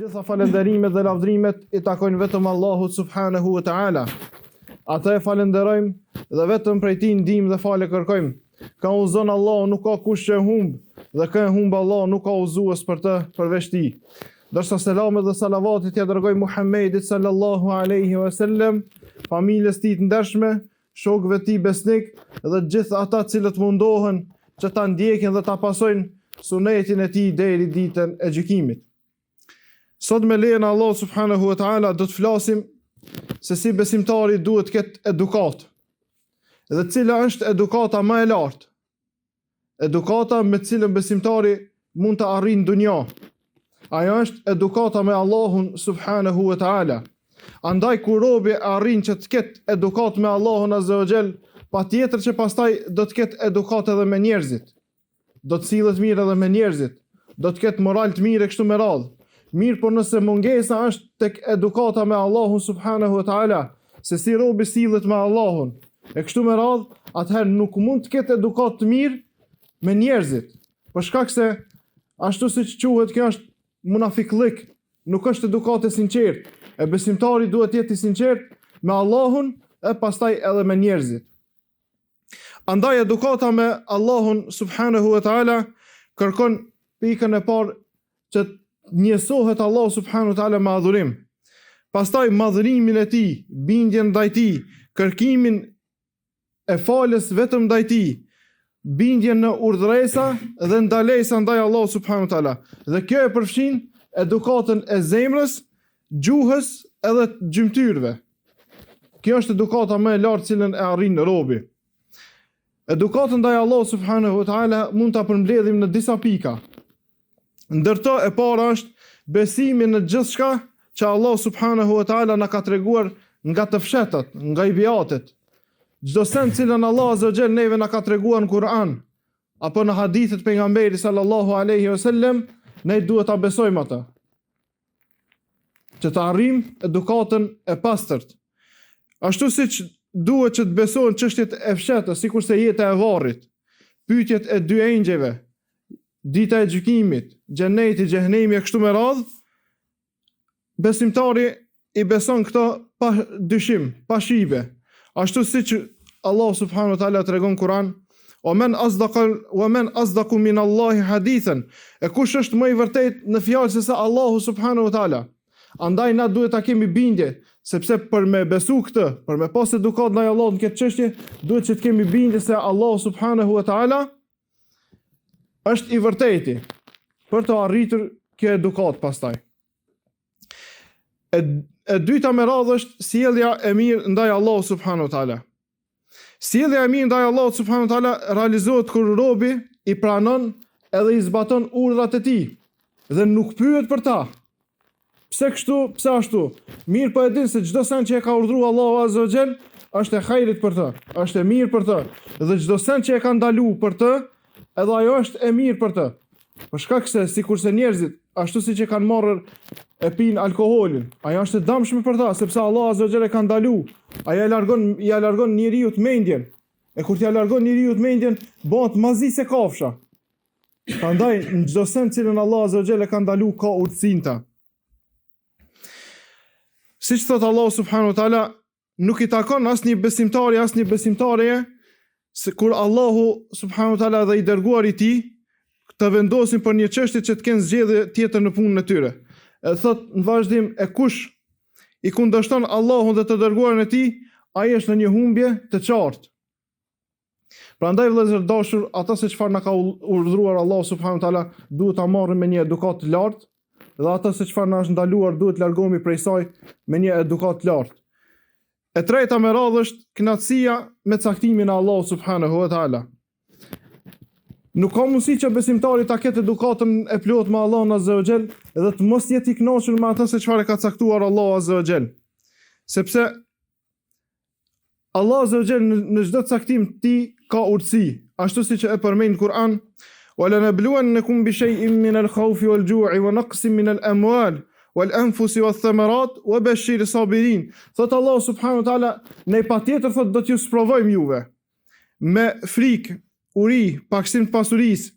Gjitha falenderimet dhe lavdrimet I takojnë vetëm Allahut subhanahu wa ta'ala. Ata e falenderojmë dhe vetëm prej Tij ndihmë dhe falë kërkojmë. Ka udhëzon Allah, nuk ka kush që humb, dhe ka humb Allah, nuk ka udhëzues për të përveç Tij. Dërsa selamet dhe salavatit ja dërgoj Muhammedit sallallahu alaihi wasallam, familjes Tij të ndershme, shokëve Tij besnik dhe gjithë ata cilët mundohen që ta ndjekin dhe ta pasojnë sunetin e Tij deri ditën e gjykimit. Sot me lejen e Allah subhanahu wa ta'ala do të flasim se si besimtari duhet të ketë edukat. Dhe cila është edukata më e lartë. Edukata me cilën besimtari mund të arrijë në dunja. Ajo është edukata me Allahun subhanahu wa ta'ala. Andaj kur robi arrin që të ketë edukat me Allahun azza wa jall, patjetër që pastaj do të ketë edukat edhe me njerëzit. Do të sillet mirë edhe me njerëzit. Do të ketë moral të mirë e kështu me radhë. Mirë, por nëse mungesa është tek edukata me Allahun subhanahu wa ta'ala, se si robi sillet me Allahun, e kështu me radhë, atëherë nuk mund të ketë edukat të mirë me njerëzit. Për shkak se ashtu siç quhet, kjo është munafiklik, nuk është edukat e sinqertë. E besimtari duhet të jetë I sinqert me Allahun e pastaj edhe me njerëzit. Andaj edukata me Allahun subhanahu wa ta'ala kërkon pikën e parë që njësohet Allah subhanahu wa ta'ala me adhurim. Pastaj madhërimin e Tij, bindjen ndaj Tij, kërkimin e falës vetëm ndaj Tij, bindjen në urdhresa dhe ndalesa ndaj Allah subhanahu wa ta'ala. Dhe kjo e përfshin edukatën e zemrës, gjuhës edhe të gjymtyrëve. Kjo është edukata më e lartë cilën e arrin robi. Edukata ndaj Allah subhanahu wa ta'ala mund ta përmbledhim në disa pika. Ndërto e para është besimi në gjithçka që Allah subhanahu wa ta'ala na ka treguar nga të fshetat, nga ibiatet. Çdo send cilën Allah azza wa jall neve na ka treguar në Kur'an apo në hadithet pejgamberit sallallahu alaihi wasallam, ne duhet ta besojmë ata. Që të arrijmë edukatën e pastërt. Ashtu siç duhet që të besojnë çështjet e fshetë, sikurse jeta e varrit, pyetjet e dy engjëve, dita e gjykimit, xheneti, xhehenemi e kështu me radhë, besimtari I beson këto pa dyshim, pa shibe. Ashtu siç Allah subhanahu wa ta'ala tregon Kur'an, "Wa man asdaqu min Allahi hadithan." E kush është më I vërtet në fjalë se sa Allahu subhanahu wa ta'ala? Andaj na duhet ta kemi bindje, sepse për me besu këtë, për me pas edukat ndaj Allahut në këtë çështje, duhet që të kemi bindje se Allahu subhanahu wa ta'ala është I vërteti për të arritur kjo edukat pastaj. E dyta me radhë është sjellja e mirë ndaj Allahut subhanahu wa ta'ala. Sjellja e mirë ndaj Allahut subhanahu wa ta'ala realizohet kur robi I pranon edhe I zbaton urdhrat e Tij dhe nuk pyet për ta. Pse kështu, pse ashtu? Mirë po e din se çdo send që e ka urdhëruar Allahu azza wa jall është e hajrit për të, është e mirë për të. Dhe çdo send që e ka ndaluar për të, edhe ajo është e mirë për të. Për shkak se sikurse njerëzit, ashtu siç e kanë marrë e pinë alkoolin, ajo është e dëmshme për ta, sepse Allah azza wa jall e ka ndaluar. Ajo ja largon njeriu të mendjen. E kur t'ja largon njeriu të mendjen, bëhet mazi se kafsha. Prandaj në çdo send cilën Allah azza wa jall e ka ndaluar ka urtësinta. Siç thot Allah subhanahu wa ta'ala, nuk I takon asnjë besimtari, asnjë besimtareje, se kur Allahu subhanahu wa ta'ala dhe I dërguari I Tij të vendosin për një çështje që të kenë zgjedhje tjetër në punën e tyre. E thot në vazhdim, e kush I kundërshton Allahun dhe të dërguarin e Tij, ai është në një humbje të qartë. Prandaj vëllezër dashur, ata se çfarë na ka urdhëruar Allahu subhanahu wa ta'ala, duhet ta marrim me një edukat të lartë, dhe ata se çfarë na është ndaluar duhet largohemi prej saj me një edukat të lartë. E treta me radhë është kënaqësia me caktimin e Allahut subhanahu wa ta'ala. Nuk ka mundësi që besimtari ta ketë edukatën e plotë me Allahun azza wa jall dhe të mos jetë I kënaqur me atë se çfarë ka caktuar Allahu azza wa jall. Sepse Allah azza wa jall në çdo caktim të Tij ka urtësi, ashtu siç e përmend Kur'an, "Walanabluwannakum bi shay'in min al-khawfi wal-ju'i wa naqsin min al-amwal wal-anfusi wath-thamarat wa bashshir as-sabirin." Thot Allah subhanahu wa ta'ala, ne patjetër thot do t'ju sprovojmë juve me frikë, uri, paksim të pasurisë,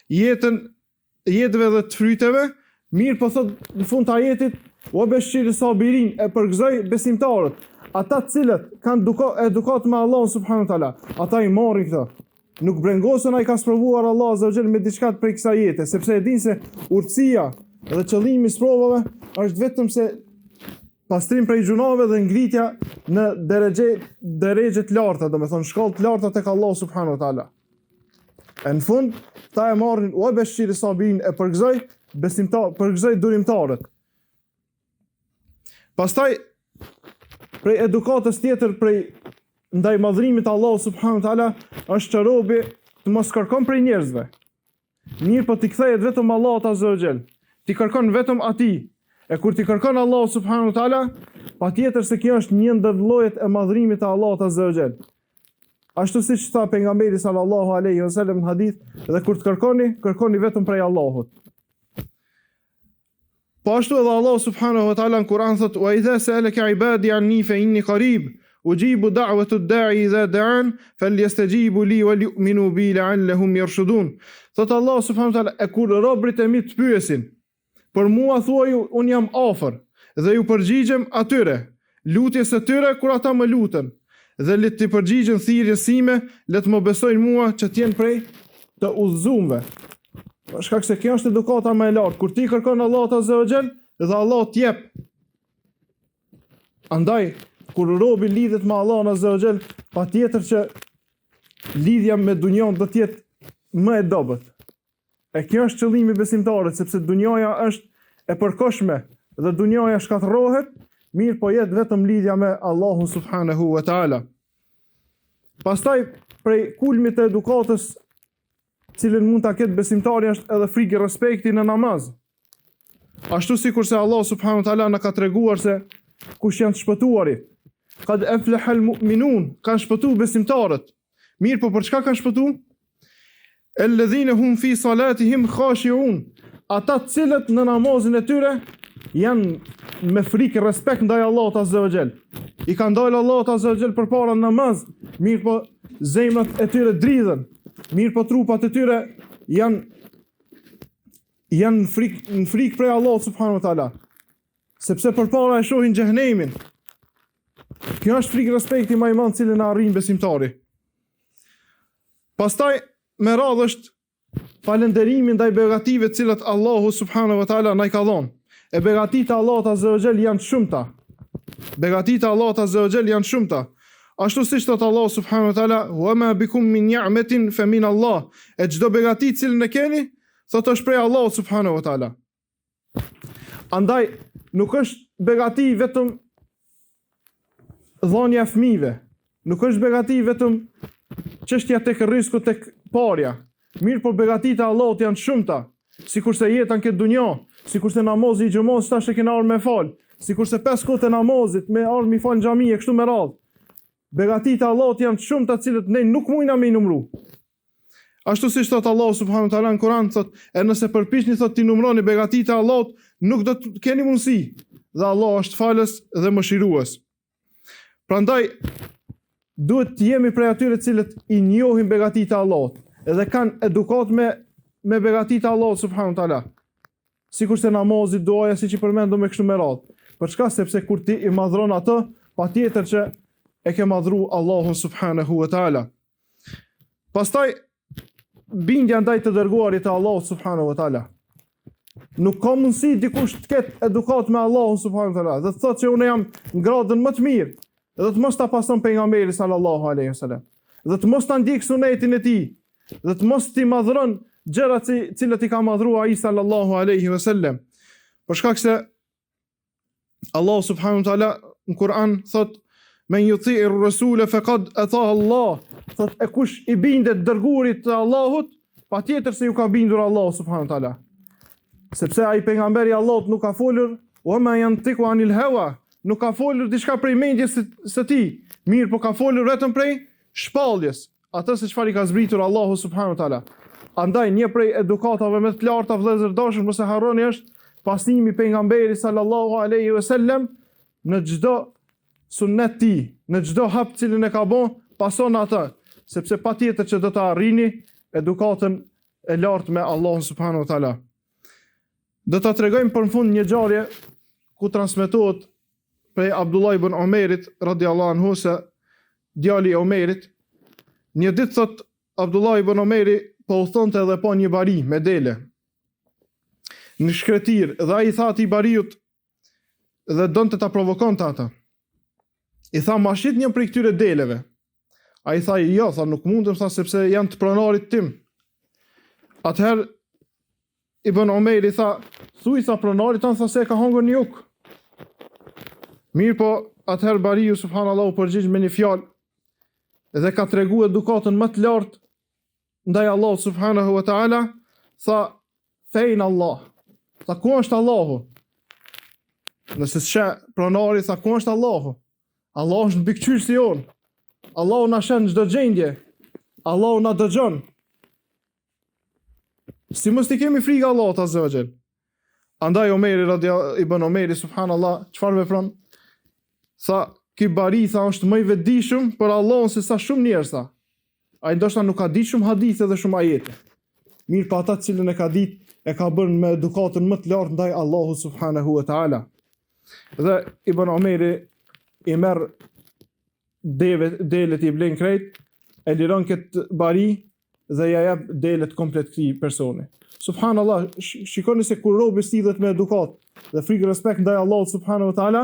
jetëve dhe të fryteve, Mirë po thot në fund të ajetit, wa bashiri sabirin, e përgëzoi besimtarët, ata të cilët kanë edukat me Allahun subhanahu wa taala, ata i marrin këtë. Nuk brengosën ai ka sprovuar Allah azza wa jall me diçka prej kësaj jete, sepse e dinë se urtësia dhe qëllimi i sprovave është vetëm se pastrim prej gjunave dhe ngritja në derexhe të larta, domethënë shkallë të larta tek Allah subhanahu wa taala. E në fund, ta e marrin wa bashiri sabirin, e përgëzoi durimtarët. Pastaj prej edukatës tjetër prej ndaj madhrimit të Allahut subhanahu wa taala është që robi të mos kërkon prej njerëzve. Mirë po t'i kthehet vetëm Allahut azza wa jall. Ti kërkon vetëm atij. E kur ti kërkon Allahut subhanahu wa taala, patjetër se kjo është një ndër llojet e madhrimit të Allahut azza wa jall. Ashtu siç tha pejgamberi sallallahu alaihi wasallam në hadith, dhe kur të kërkoni vetëm prej Allahut. Po ashtu edhe Allah subhanahu wa taala në Kur'an thot: "Wa idha sa'alaka 'ibadi 'anni fa inni qarib, ujibu da'wata ad-da'i idha da'an, falyastajibu li wa liyu'minu bi la'allahum yarshudun." Thot Allah subhanahu wa taala, e kur robërit e mi të pyesin, për mua thuaju un jam afër dhe ju përgjigjem atyre, lutjes së tyre kur ata më lutën, dhe le të përgjigjen thirrjes sime, le të më besojnë mua që të jenë prej të udhëzuarve. Shkak se kjo është edukata më e lartë, kur ti kërkon Allahut azza wa jall dhe Allah t'jep. Andaj kur robi lidhet me Allahun azza wa jall, patjetër që lidhja me dunjon do të jetë më e dobët. E kjo është qëllimi i besimtarit, sepse dunjoja është e përkohshme dhe dunjoja shkatërrohet, mirë po jetë vetëm lidhja me Allahun subhanahu wa taala. Pastaj prej kulmit të edukatës cilën mund ta ketë besimtari është edhe frikë e respekti në namaz. Ashtu sikurse Allah subhanahu wa taala na ka treguar se kush janë të shpëtuarit. Qad aflaha al-mu'minun, kanë shpëtuar besimtarët. Mirë, po për çka kanë shpëtuar? Alladhina hum fi salatihim khashi'un, ata të cilët në namazin e tyre janë me frikë respekt ndaj Allahut azza wa jall. I kanë dalë Allahut azza wa jall përpara në namaz, mirë po zemrat e tyre dridhen. Mirë po trupat e tyre janë në frikë prej Allahut subhanahu wa taala, sepse përpara e shohin xhehenemin. Kjo është frikë respekti më i madh cilën na arrin besimtari. Pastaj me radhë është falënderimi ndaj begative të cilat Allahu subhanahu wa taala na i ka dhënë. E begatit e Allahut azza wa jall janë të shumta. Begatit e Allahut azza wa jall janë të shumta. Ashtu siç thot Allah subhanahu wa taala, "Wa ma bikum min ni'matin fa min Allah." E çdo begati cilën e keni, thot është prej Allahut subhanahu wa taala. Andaj nuk është begati vetëm dhënia e fëmijëve. Nuk është begati vetëm çështja tek rrezku tek parja. Mirë, por begatitë e Allahut janë shumëta. Sikurse jeta në këtë dunjë, sikurse namazi i xhumos tash e kena ardhur me fal, sikurse 5 kohë të namazit me ardhur mi fal në xhami e kështu me radhë. Begatitë e Allahut janë të shumta të cilët ne nuk mundna me i numëru. Ashtu siç thot Allah subhanahu wa taala në Kur'an, thot, e nëse përpiqni thot ti numëroni begatitë e Allahut, nuk do të keni mundësi. Dhe Allah është falës dhe mëshirues. Prandaj duhet të jemi prej atyre të cilët i njohin begatitë e Allahut dhe kanë edukat me begatitë e Allahut subhanahu wa taala. Sikurse namazi, duaja, siç i përmendëm me kështu me radhë. Për çka? Sepse kur ti i madhron atë, patjetër që e ke madhru Allahun subhanahu wa taala. Pastaj bindja ndaj të dërguarit të Allahut subhanahu wa taala. Nuk ka mundësi dikush të ketë edukat me Allahun subhanahu wa taala dhe të thotë që unë jam në gradën më të mirë, dhe të mos ta pason pejgamberi sallallahu alaihi wasallam, dhe të mos ta ndjek sunetin e tij, dhe të mos ti madhron gjërat të cilat i ka madhruar ai sallallahu alaihi wasallam. Për shkak se Allah subhanahu wa taala në Kur'an thot: "Men yuti'ir rasula faqad ata'a Allah." Thot, e kush i bindet dërguarit të Allahut, patjetër se ju ka bindur Allah subhanahu wa taala. Sepse ai pejgamberi i Allahut nuk ka folur wa ma yantiqu anil hawa, nuk ka folur diçka prej mendjes së tij, mirë, po ka folur vetëm prej shpalljes, atë se çfarë i ka zbritur Allahu subhanahu wa taala. Andaj një prej edukatave më të larta vëllezër dashur, mos e harroni, është pasnimi pejgamberit sallallahu alaihi wasallam në çdo sunnet ti, në çdo hap cilën e ka bën, pason atë, sepse patjetër që do të arrini edukatën e lartë me Allahun subhanahu wa taala. Do ta tregojmë për në fund një ngjarje ku transmetohet prej Abdullah ibn Omerit radiallahu anhu se djali i Omerit një ditë thot Abdullah ibn Omeri po u thonte edhe po një bari me dele në shkretir dhe ai tha atij bariut dhe donte ta provokonte ata. I tha ma shit një prej këtyre deleve. Ai tha jo, tha nuk mundem, tha sepse janë të pronarit tim. Atëherë Ibn Omeri tha, thuj sa pronarit tanë, tha se ka hangur një uk. Mirë po, atëherë bariu subhanallahu përgjigj me një fjalë dhe ka tregu edukatën më të lartë ndaj Allah subhanahu wa ta'ala, tha fejnë Allah. Tha ku është Allahu? Nëse s'she pronari, tha ku është Allahu? Allahu është në bikqyrë si jonë. Allahu na shen çdo gjendje. Allahu na dëgjon. Si mos t'i kemi frikë Allahut azza wa jall. Andaj Omeri ibn Omeri subhanallah çfarë vepron? Tha ky bari tha është më i vetëdijshëm për Allahun se sa shumë njerëz tha. Ai ndoshta nuk ka ditë shumë hadithe dhe shumë ajete. Mirë pa ata të cilën e ka ditë e ka bërë me edukatën më të lartë ndaj Allahut subhanahu wa taala. Dhe Ibn Omeri i merr delet i blen krejt, e liron këtë bari dhe ja jep delet komplet këtij personi. Subhanallah, shikoni se kur robi sidhet me edukat dhe frikë respekt ndaj Allahut subhanahu wa taala,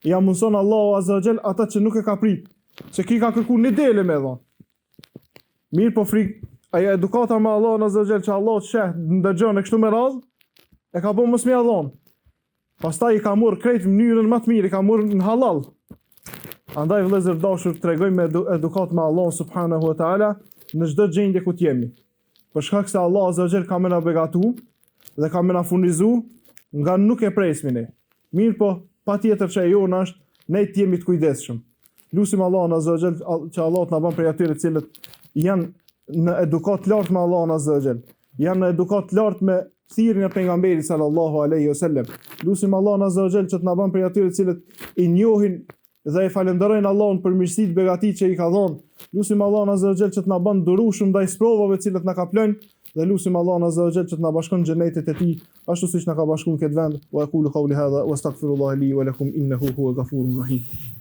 ja mundson Allahu azza wa jall ata që nuk e ka prit, se ki ka kërkuar një dele me dhon. Mirë po frikë, ajo edukata me Allahun azza wa jall që Allah të sheh ndëgjon e kështu me radh, e ka bën mos më ia dhon. Pastaj i ka marrë krejt në mënyrën më të mirë, i ka marrë në halal. Andaj vëllezër dashur, tregojmë me edukat me Allah subhanahu wa taala në çdo gjendje ku t'jemi. Për shkak se Allah azza wa jall ka më na begatu dhe ka më na furnizu nga nuk e presmi ne. Mirë po, patjetër që ajo është ne t'jemi të kujdesshëm. Lutim Allahun azza wa jall që Allah të na bën prej atyre të cilët janë në edukat lart me Allahun azza wa jall. Janë në edukat lart me thirrjen e pejgamberit sallallahu alaihi wasallam. Lutim Allahun azza wa jall që të na bën prej atyre të cilët i njohin dhe e falenderojnë Allahun për mirësitë begatit që i ka dhënë. Lutim Allahun azza wa jall që të na bën durueshëm ndaj sprovave të cilat na kaplojnë dhe lutim Allahun azza wa jall që të na bashkon në xhenetet e tij, ashtu siç na ka bashkuar në këtë vend. Wa aqulu qawli hadha wastaghfirullaha li wa lakum innahu huwal ghafurur rahim.